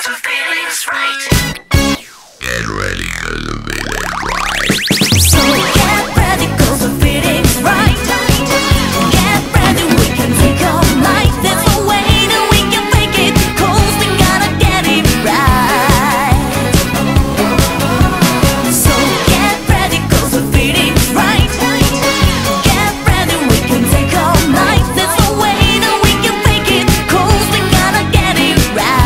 the feeling's right. Get ready, 'cause the feeling's right. So get ready, 'cause the feeling's right. Get ready, we can take our life. There's no way that we can fake it, 'cause we gotta get it right. So get ready, 'cause the feeling's right. Get ready, we can take our life. There's no way that we can fake it, 'cause we gotta get it right.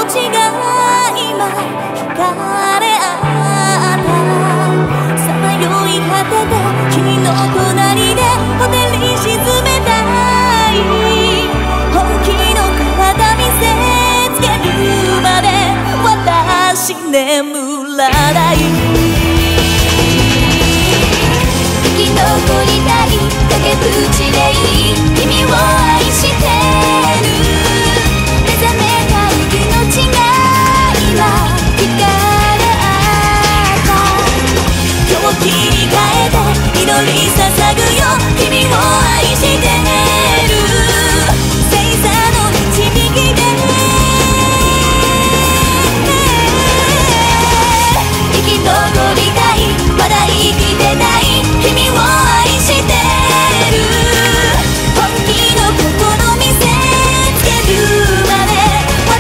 ちが今惹かれ合ったさまよい果てて君の隣でホテルに沈めたい本気の体見せつけるまで私眠らない生き残りたい崖っぷちでいい君を愛してる目覚めた命が今惹かれ合った今日切り替えて祈り捧ぐよ君を愛してる星座の導きで生き残りたいまだ生きてたい君を愛してる本気の心見せつけるまで私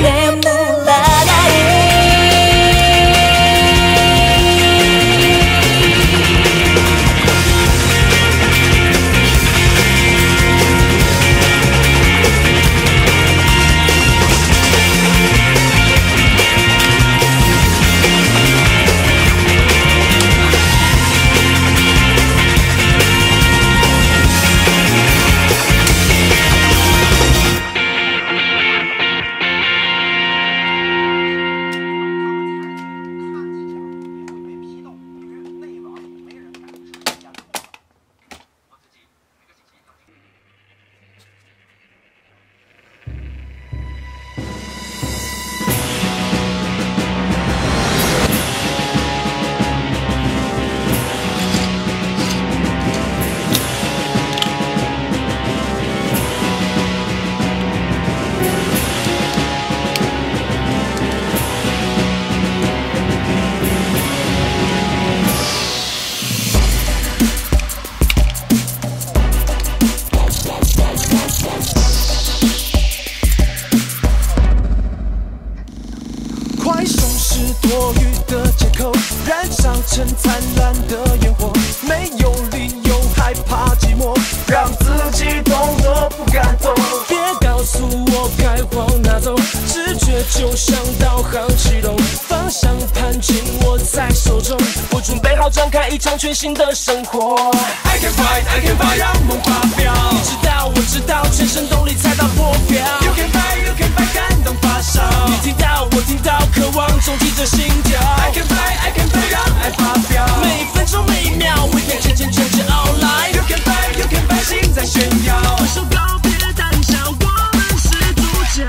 眠らない成灿烂的烟火，没有理由害怕寂寞，让自己动都不敢动。别告诉我该往哪走，直觉就像导航启动，方向盘紧握在手中，我准备好展开一场全新的生活。I can fight, I can fight， 让梦发飙。你知道，我知道，全身动力踩到破表。You can fight, you can fight， 感动发烧。你听到，我听到，渴望冲击着心跳。I can fight, I can fight， 让爱发飙。每分钟每一秒 ，We can change all life。You can fight, you can fight， 心在炫耀。挥手告别胆小，我们是主角。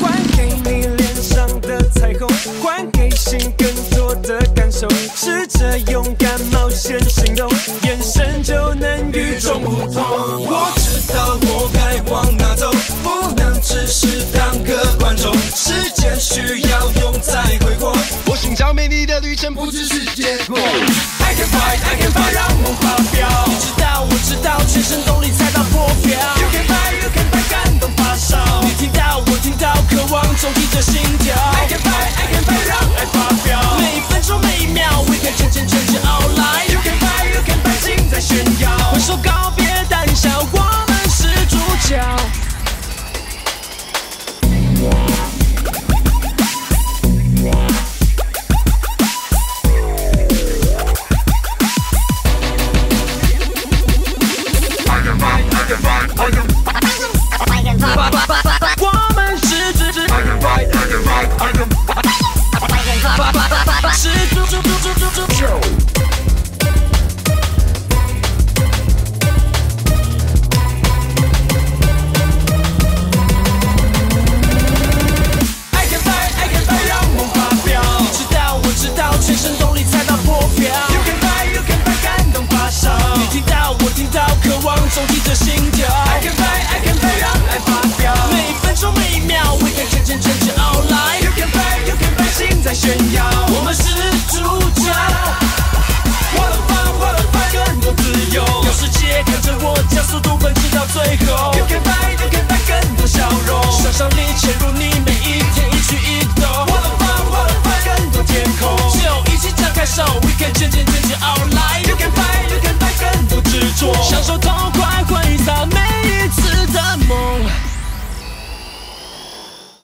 还给你脸上的彩虹，还给心更多的感受。试着勇敢冒险行动，眼神就能与众不同。我知道我该往哪走，不能只是当个观众。时间需要用再挥霍，我寻找美丽的旅程不只是结果。I can fight, I can fight， 让梦发飙。你知道，我知道，全身动力踩到破表。You can fight, you can fight， 感动发烧。你听到，我听到，渴望冲击着心跳。I can fight, I can fight， 让爱发飙。每分钟每一秒 ，We can change all life。You can fight, you can fight， 心在炫耀。挥手告别胆小，我们是主角。我们是全身动力踩到破表。You can fight, you can fight， 感动发烧。你听到，我听到，渴望冲击着心跳。I can fight, I can fight， 让爱发飙。每分钟每一秒 ，We can change all life。You can fight, you can fight， 心在炫耀。